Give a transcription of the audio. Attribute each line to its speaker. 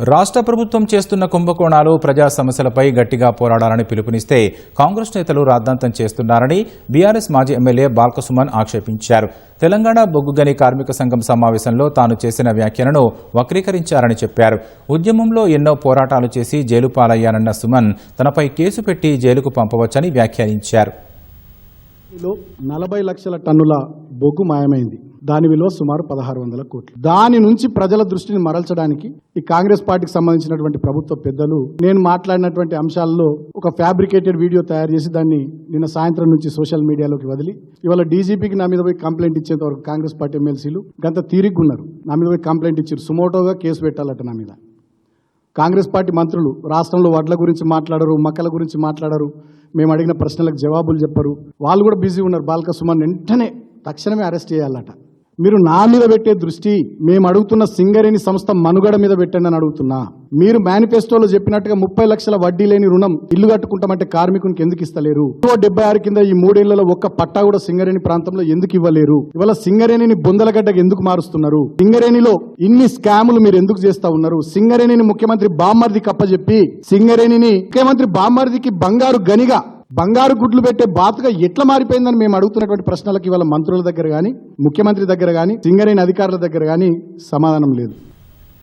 Speaker 1: రాష్ట్ర ప్రభుత్వం చేస్తున్న కుంభకోణాలు ప్రజా సమస్యలపై గట్టిగా పోరాడాలని పిలుపునిస్తే కాంగ్రెస్ నేతలు రాద్ధాంతం చేస్తున్నారని బీఆర్ఎస్ మాజీ ఎమ్మెల్యే బాల్కసుమన్ ఆక్షేపించారు. తెలంగాణ బొగ్గుగని కార్మిక సంఘం సమావేశంలో తాను చేసిన వ్యాఖ్యలను వక్రీకరించారని చెప్పారు. ఉద్యమంలో ఎన్నో పోరాటాలు చేసి జైలు పాలయ్యానన్న సుమన్ తనపై కేసు పెట్టి జైలుకు పంపవచ్చని వ్యాఖ్యానించారు.
Speaker 2: 40 లక్షల టన్నుల బొగ్గు మాయమైంది. దాని విలువ సుమారు 1600 కోట్లు. దాని నుంచి ప్రజల దృష్టిని మరల్చడానికి ఈ కాంగ్రెస్ పార్టీకి సంబంధించినటువంటి ప్రభుత్వ పెద్దలు నేను మాట్లాడినటువంటి అంశాల్లో ఒక ఫ్యాబ్రికేటెడ్ వీడియో తయారు చేసి దాన్ని నిన్న సాయంత్రం నుంచి సోషల్ మీడియాలోకి వదిలి ఇవాళ డీజీపీకి నా మీద పోయి కంప్లైంట్ ఇచ్చేంత వరకు కాంగ్రెస్ పార్టీ ఎమ్మెల్సీలు గంత తీరిగ్గున్నారు. నా మీద పోయి కంప్లైంట్ ఇచ్చారు. సుమోటోగా కేసు పెట్టాలట నా మీద. కాంగ్రెస్ పార్టీ మంత్రులు రాష్ట్రంలో వడ్ల గురించి మాట్లాడరు, మక్కల గురించి మాట్లాడరు, మేము అడిగిన ప్రశ్నలకు జవాబులు చెప్పరు. వాళ్ళు కూడా బిజీ ఉన్నారు. బాల్కసుమన్ వెంటనే తక్షణమే అరెస్ట్ చేయాలట. మీరు నా మీద పెట్టే దృష్టి మేము అడుగుతున్న సింగరేణి సంస్థ మనుగడ మీద పెట్టండి అని అడుగుతున్నా. మీరు మేనిఫెస్టోలో చెప్పినట్టుగా 30 లక్షల వడ్డీ లేని రుణం ఇల్లు కట్టుకుంటామంటే కార్మికునికి ఎందుకు ఇస్తలేరు? 76 కింద ఈ 3 ఏళ్లలో ఒక్క పట్టా కూడా సింగరేణి ప్రాంతంలో ఎందుకు ఇవ్వలేరు? ఇవాళ సింగరేణిని బొందలగడ్డకు ఎందుకు మారుస్తున్నారు? సింగరేణిలో ఇన్ని స్కాములు మీరు ఎందుకు చేస్తా ఉన్నారు? సింగరేణిని ముఖ్యమంత్రి బామ్మర్దికి అప్పచెప్పి సింగరేణిని ముఖ్యమంత్రి బామ్మర్దికి బంగారు గుడ్లు పెట్టే బాతుగా ఎట్లా మారిపోయిందని మేము అడుగుతున్నటువంటి ప్రశ్నలకు ఇవాళ మంత్రుల దగ్గర కానీ ముఖ్యమంత్రి దగ్గర కానీ సింగరేణి అధికారుల దగ్గర కానీ సమాధానం లేదు.